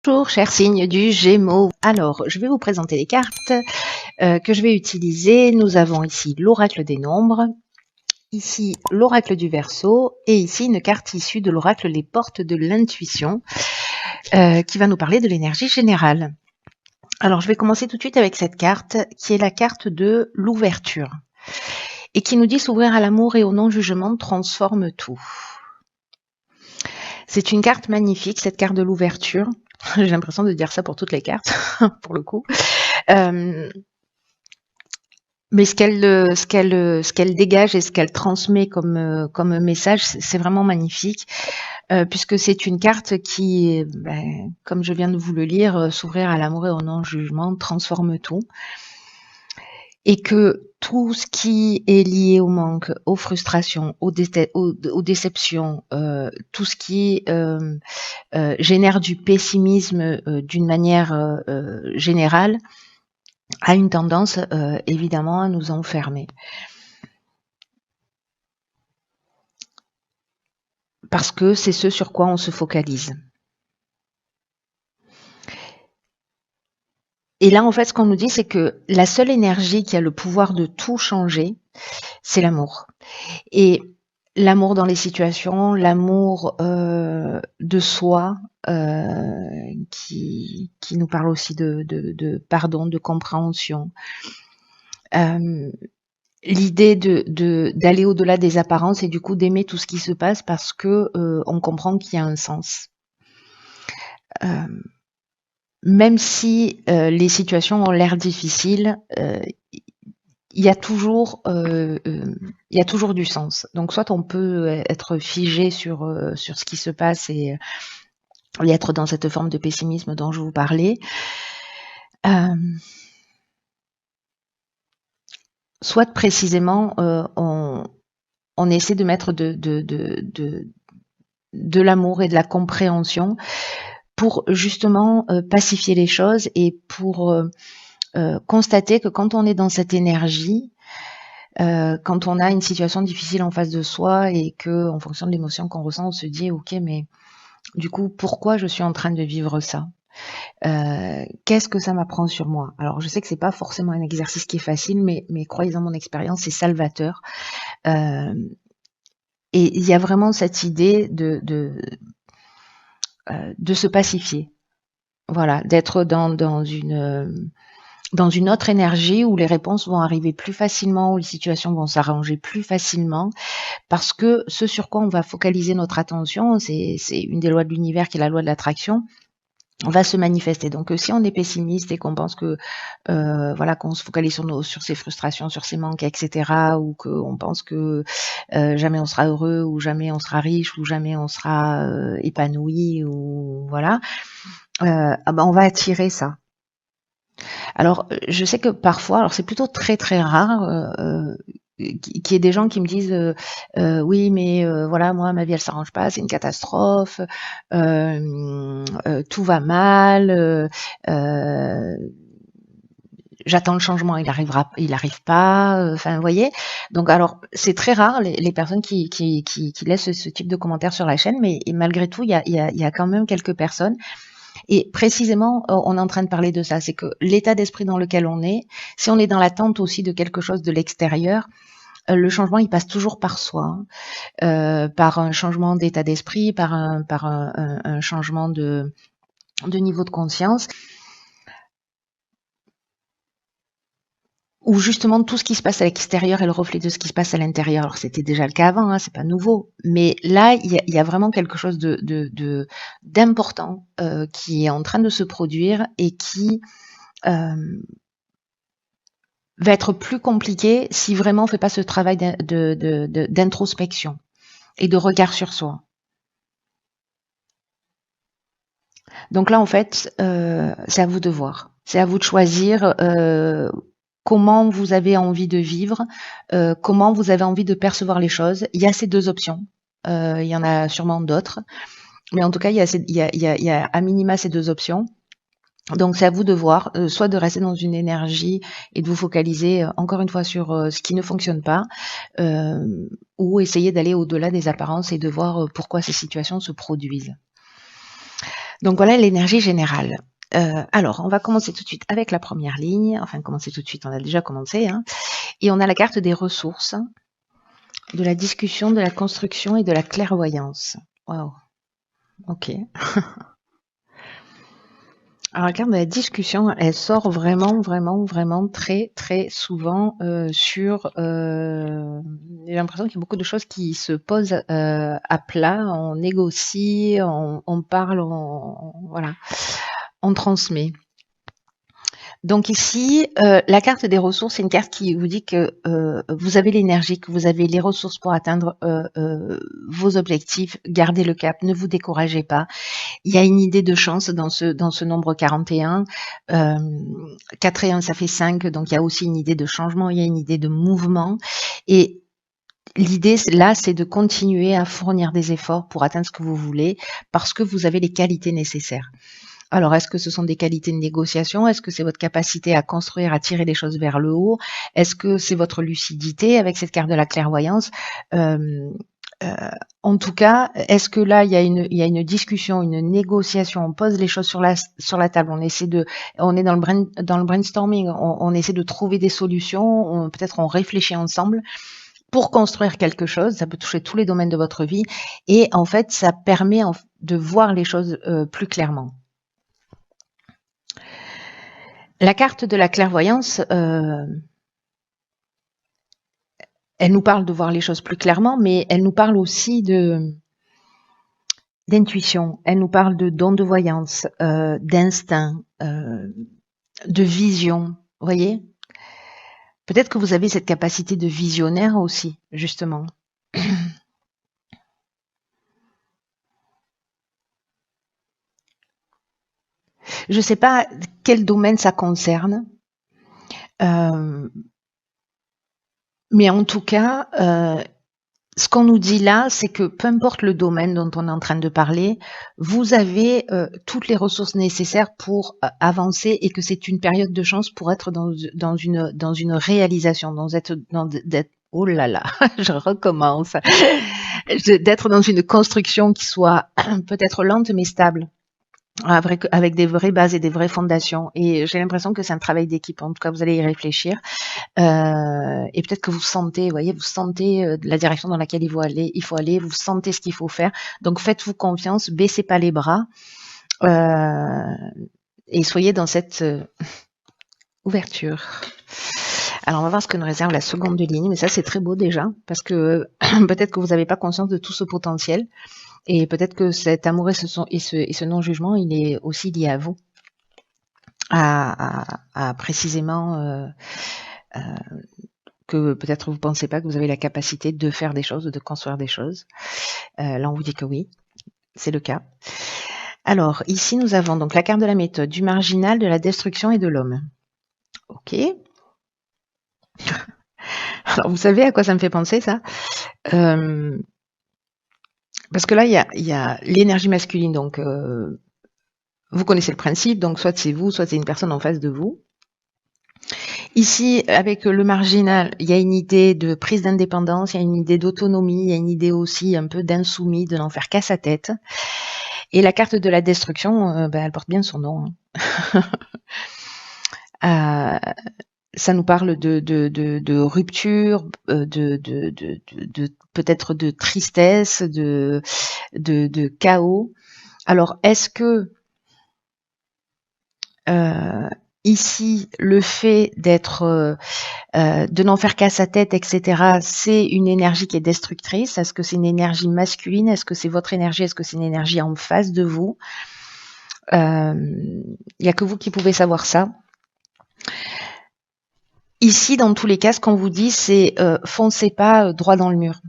Bonjour, chers signes du Gémeaux. Alors, je vais vous présenter les cartes que je vais utiliser. Nous avons ici l'oracle des nombres, ici l'oracle du Verseau et ici une carte issue de l'oracle Les portes de l'intuition qui va nous parler de l'énergie générale. Alors, je vais commencer tout de suite avec cette carte qui est la carte de l'ouverture et qui nous dit s'ouvrir à l'amour et au non-jugement transforme tout. C'est une carte magnifique, cette carte de l'ouverture. J'ai l'impression de dire ça pour toutes les cartes, pour le coup. Mais ce qu'elle dégage et ce qu'elle transmet comme message, c'est vraiment magnifique, puisque c'est une carte qui, comme je viens de vous le lire, s'ouvrir à l'amour et au non-jugement transforme tout. Et que tout ce qui est lié au manque, aux frustrations, aux déceptions, tout ce qui génère du pessimisme d'une manière générale, a une tendance évidemment à nous enfermer. Parce que c'est ce sur quoi on se focalise. Et là, en fait, ce qu'on nous dit, c'est que la seule énergie qui a le pouvoir de tout changer, c'est l'amour. Et l'amour dans les situations, l'amour de soi, qui nous parle aussi de pardon, de compréhension. L'idée d'aller au-delà des apparences et du coup d'aimer tout ce qui se passe parce que on comprend qu'il y a un sens. Même si les situations ont l'air difficiles, il y a toujours du sens. Donc soit on peut être figé sur ce qui se passe et être dans cette forme de pessimisme dont je vous parlais. Soit précisément on essaie de mettre de l'amour et de la compréhension pour justement pacifier les choses et pour constater que quand on est dans cette énergie, quand on a une situation difficile en face de soi et que, en fonction de l'émotion qu'on ressent, on se dit ok, mais du coup, pourquoi je suis en train de vivre ça? Qu'est-ce que ça m'apprend sur moi? Alors, je sais que c'est pas forcément un exercice qui est facile, mais croyez en mon expérience, c'est salvateur. Et il y a vraiment cette idée de se pacifier. Voilà, d'être dans une autre énergie où les réponses vont arriver plus facilement, où les situations vont s'arranger plus facilement, parce que ce sur quoi on va focaliser notre attention, c'est une des lois de l'univers qui est la loi de l'attraction, va se manifester. Donc si on est pessimiste et qu'on pense que qu'on se focalise sur ses frustrations, sur ses manques, etc., ou qu'on pense que jamais on sera heureux, ou jamais on sera riche, ou jamais on sera épanoui, ou voilà, on va attirer ça. Alors, je sais que parfois, alors c'est plutôt très très rare qu'il y ait des gens qui me disent oui, mais voilà, moi ma vie elle s'arrange pas, c'est une catastrophe, tout va mal, j'attends le changement, il arrive pas, enfin vous voyez. Donc alors c'est très rare les personnes qui laissent ce type de commentaires sur la chaîne, mais malgré tout il y a quand même quelques personnes. Et précisément, on est en train de parler de ça, c'est que l'état d'esprit dans lequel on est, si on est dans l'attente aussi de quelque chose de l'extérieur, le changement, il passe toujours par soi, par un changement d'état d'esprit, par un changement de niveau de conscience, où justement tout ce qui se passe à l'extérieur est le reflet de ce qui se passe à l'intérieur. Alors c'était déjà le cas avant, hein, c'est pas nouveau, mais là il y a vraiment quelque chose d'important qui est en train de se produire et qui va être plus compliqué si vraiment on fait pas ce travail d'introspection et de regard sur soi. Donc là en fait c'est à vous de voir, c'est à vous de choisir comment vous avez envie de vivre, comment vous avez envie de percevoir les choses. Il y a ces deux options. Il y en a sûrement d'autres. Mais en tout cas, il y a à minima ces deux options. Donc c'est à vous de voir, soit de rester dans une énergie et de vous focaliser encore une fois sur ce qui ne fonctionne pas, ou essayer d'aller au-delà des apparences et de voir pourquoi ces situations se produisent. Donc voilà l'énergie générale. Alors, on va commencer tout de suite avec la première ligne. Enfin, commencer tout de suite, on a déjà commencé. Hein. Et on a la carte des ressources, de la discussion, de la construction et de la clairvoyance. Waouh. Ok. Alors la carte de la discussion, elle sort vraiment très très souvent sur. J'ai l'impression qu'il y a beaucoup de choses qui se posent à plat. On négocie, on parle, voilà, on transmet. Donc ici, la carte des ressources, c'est une carte qui vous dit que vous avez l'énergie, que vous avez les ressources pour atteindre vos objectifs. Gardez le cap, ne vous découragez pas. Il y a une idée de chance dans ce nombre 41. 4 et 1, ça fait 5, donc il y a aussi une idée de changement, il y a une idée de mouvement. Et l'idée, là, c'est de continuer à fournir des efforts pour atteindre ce que vous voulez, parce que vous avez les qualités nécessaires. Alors, est-ce que ce sont des qualités de négociation? Est-ce que c'est votre capacité à construire, à tirer les choses vers le haut? Est-ce que c'est votre lucidité avec cette carte de la clairvoyance? En tout cas, est-ce que là, il y a une discussion, une négociation, on pose les choses sur la table, on est dans le brainstorming, on essaie de trouver des solutions, peut-être on réfléchit ensemble pour construire quelque chose, ça peut toucher tous les domaines de votre vie, et en fait, ça permet de voir les choses plus clairement. La carte de la clairvoyance, elle nous parle de voir les choses plus clairement, mais elle nous parle aussi d'intuition, elle nous parle de don de voyance, d'instinct, de vision, vous voyez? Peut-être que vous avez cette capacité de visionnaire aussi, justement. Je ne sais pas quel domaine ça concerne, mais en tout cas, ce qu'on nous dit là, c'est que peu importe le domaine dont on est en train de parler, vous avez toutes les ressources nécessaires pour avancer et que c'est une période de chance pour être dans une réalisation, oh là là, je recommence, d'être dans une construction qui soit peut-être lente mais stable. Avec des vraies bases et des vraies fondations. Et j'ai l'impression que c'est un travail d'équipe. En tout cas, vous allez y réfléchir. Et peut-être que vous sentez, vous sentez la direction dans laquelle il faut aller, vous sentez ce qu'il faut faire. Donc faites-vous confiance, baissez pas les bras et soyez dans cette ouverture. Alors on va voir ce que nous réserve la seconde ligne, mais ça c'est très beau déjà, parce que peut-être que vous n'avez pas conscience de tout ce potentiel. Et peut-être que cet amour et ce non-jugement, il est aussi lié à vous, à précisément que peut-être vous ne pensez pas que vous avez la capacité de faire des choses, de construire des choses. Là, on vous dit que oui, c'est le cas. Alors, ici, nous avons donc la carte de la méthode, du marginal, de la destruction et de l'homme. Ok. Alors, vous savez à quoi ça me fait penser, ça parce que là, il y a l'énergie masculine, donc vous connaissez le principe, donc soit c'est vous, soit c'est une personne en face de vous. Ici, avec le marginal, il y a une idée de prise d'indépendance, il y a une idée d'autonomie, il y a une idée aussi un peu d'insoumis, de n'en faire qu'à sa tête. Et la carte de la destruction, elle porte bien son nom. Ça nous parle de rupture, de peut-être de tristesse, de chaos. Alors, est-ce que ici, le fait d'être, de n'en faire qu'à sa tête, etc., c'est une énergie qui est destructrice? Est-ce que c'est une énergie masculine? Est-ce que c'est votre énergie? Est-ce que c'est une énergie en face de vous? Il n'y a que vous qui pouvez savoir ça. Ici, dans tous les cas, ce qu'on vous dit, c'est foncez pas droit dans le mur.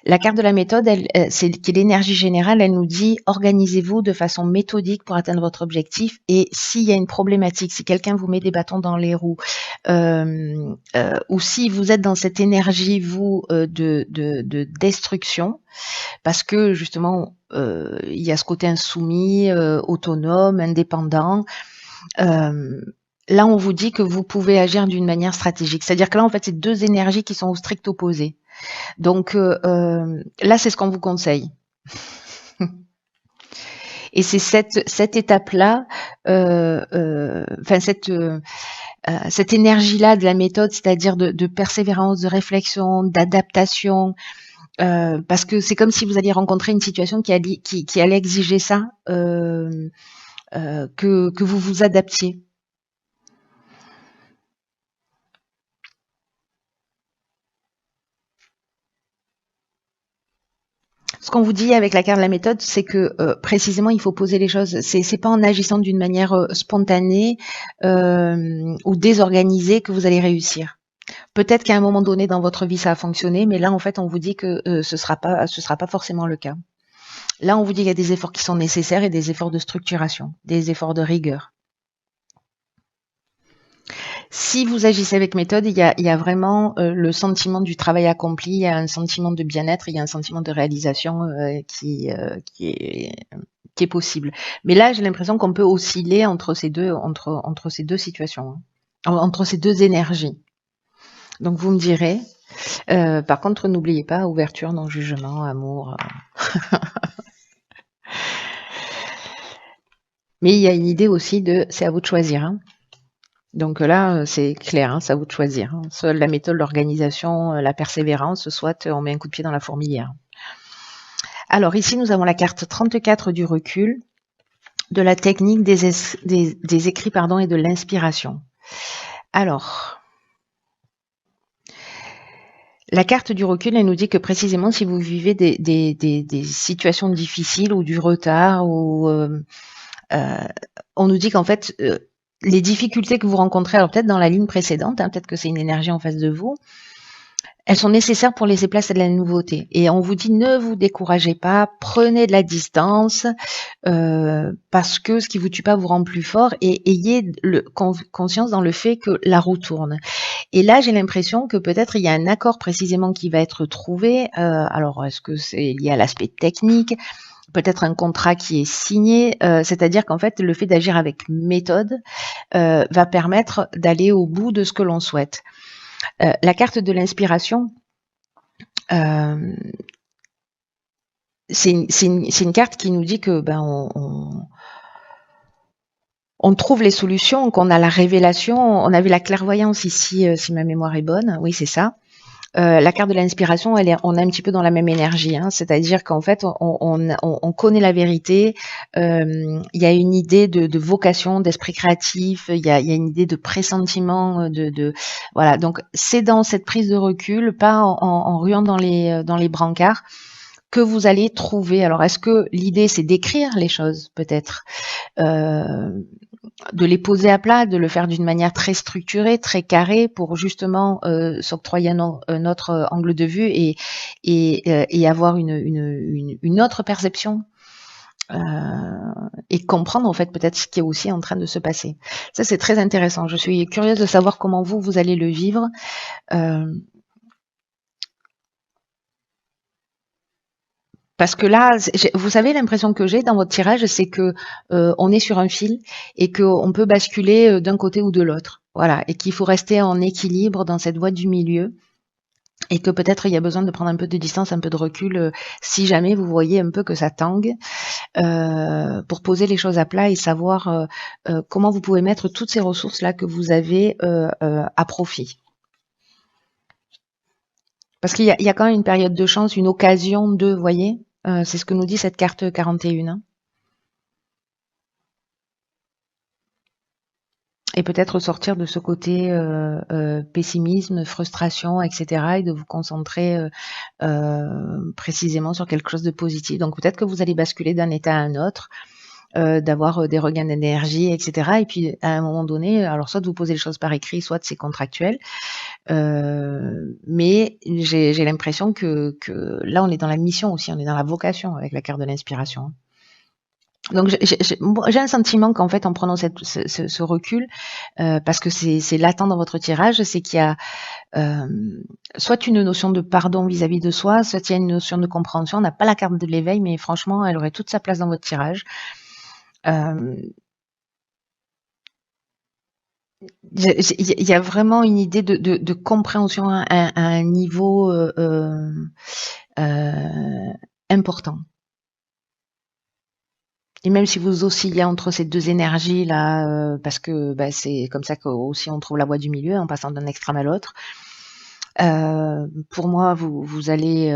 La carte de la méthode, c'est qui est l'énergie générale, elle nous dit organisez-vous de façon méthodique pour atteindre votre objectif. Et s'il y a une problématique, si quelqu'un vous met des bâtons dans les roues, ou si vous êtes dans cette énergie, vous, de destruction, parce que justement, il y a ce côté insoumis, autonome, indépendant. Là, on vous dit que vous pouvez agir d'une manière stratégique. C'est-à-dire que là, en fait, c'est deux énergies qui sont au strict opposé. Donc là, c'est ce qu'on vous conseille. Et c'est cette étape-là, enfin cette énergie-là de la méthode, c'est-à-dire de persévérance, de réflexion, d'adaptation, parce que c'est comme si vous alliez rencontrer une situation qui allait exiger ça, que vous vous adaptiez. Ce qu'on vous dit avec la carte de la méthode, c'est que précisément, il faut poser les choses. C'est pas en agissant d'une manière spontanée ou désorganisée que vous allez réussir. Peut-être qu'à un moment donné dans votre vie, ça a fonctionné, mais là, en fait, on vous dit que ce sera pas forcément le cas. Là, on vous dit qu'il y a des efforts qui sont nécessaires et des efforts de structuration, des efforts de rigueur. Si vous agissez avec méthode, il y a vraiment le sentiment du travail accompli, il y a un sentiment de bien-être, il y a un sentiment de réalisation qui est possible. Mais là, j'ai l'impression qu'on peut osciller entre ces deux situations, hein, entre ces deux énergies. Donc vous me direz. Par contre, n'oubliez pas ouverture, non jugement, amour. Mais il y a une idée aussi de c'est à vous de choisir. Hein. Donc là, c'est clair, hein, c'est à vous de choisir. Hein. Soit la méthode, l'organisation, la persévérance, soit on met un coup de pied dans la fourmilière. Alors ici, nous avons la carte 34 du recul, de la technique des écrits pardon, et de l'inspiration. Alors, la carte du recul, elle nous dit que précisément si vous vivez des situations difficiles ou du retard, ou on nous dit qu'en fait, les difficultés que vous rencontrez, alors peut-être dans la ligne précédente, hein, peut-être que c'est une énergie en face de vous, elles sont nécessaires pour laisser place à de la nouveauté. Et on vous dit ne vous découragez pas, prenez de la distance, parce que ce qui vous tue pas vous rend plus fort, et ayez conscience dans le fait que la roue tourne. Et là, j'ai l'impression que peut-être il y a un accord précisément qui va être trouvé. Alors, est-ce que c'est lié à l'aspect technique ? Peut-être un contrat qui est signé, c'est-à-dire qu'en fait, le fait d'agir avec méthode va permettre d'aller au bout de ce que l'on souhaite. La carte de l'inspiration, c'est une carte qui nous dit que on trouve les solutions, qu'on a la révélation. On avait la clairvoyance ici, si ma mémoire est bonne. Oui, c'est ça. La carte de l'inspiration, on est un petit peu dans la même énergie, hein, c'est-à-dire qu'en fait, on connaît la vérité. Il y a une idée de vocation, d'esprit créatif. Il y a une idée de pressentiment, voilà. Donc, c'est dans cette prise de recul, pas en ruant dans les brancards, que vous allez trouver. Alors, est-ce que l'idée, c'est d'écrire les choses, peut-être, de les poser à plat, de le faire d'une manière très structurée, très carrée, pour justement s'octroyer un autre angle de vue et avoir une autre perception et comprendre en fait peut-être ce qui est aussi en train de se passer. Ça, c'est très intéressant. Je suis curieuse de savoir comment vous allez le vivre. Parce que là, vous savez, l'impression que j'ai dans votre tirage, c'est que on est sur un fil et qu'on peut basculer d'un côté ou de l'autre. Voilà, et qu'il faut rester en équilibre dans cette voie du milieu, et que peut-être il y a besoin de prendre un peu de distance, un peu de recul, si jamais vous voyez un peu que ça tangue, pour poser les choses à plat et savoir comment vous pouvez mettre toutes ces ressources-là que vous avez à profit. Parce qu'il y a quand même une période de chance, une occasion de, vous voyez, c'est ce que nous dit cette carte 41. Hein. Et peut-être sortir de ce côté pessimisme, frustration, etc. et de vous concentrer précisément sur quelque chose de positif. Donc peut-être que vous allez basculer d'un état à un autre, d'avoir des regains d'énergie, etc. Et puis à un moment donné, alors soit vous posez les choses par écrit, soit c'est contractuel. Mais j'ai l'impression que là on est dans la mission aussi, on est dans la vocation avec la carte de l'inspiration. Donc j'ai un sentiment qu'en fait en prenant ce recul, parce que c'est latent dans votre tirage, c'est qu'il y a soit une notion de pardon vis-à-vis de soi, soit il y a une notion de compréhension. On n'a pas la carte de l'éveil, mais franchement elle aurait toute sa place dans votre tirage. Il y a vraiment une idée de compréhension à un niveau important. Et même si vous oscillez entre ces 2 énergies-là, parce que, bah, c'est comme ça qu'aussi on trouve la voie du milieu, en passant d'un extrême à l'autre. Pour moi, vous allez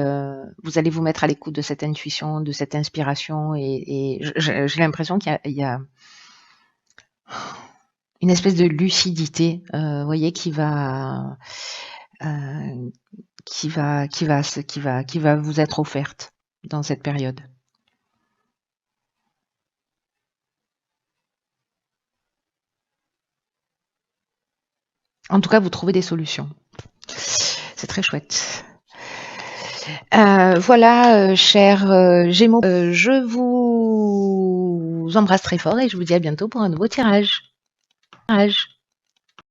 vous mettre à l'écoute de cette intuition, de cette inspiration et j'ai l'impression qu'il y a une espèce de lucidité, vous voyez, heu, qui va vous être offerte dans cette période. En tout cas, vous trouvez des solutions. C'est très chouette. Voilà, chers Gémeaux, je vous embrasse très fort et je vous dis à bientôt pour un nouveau tirage.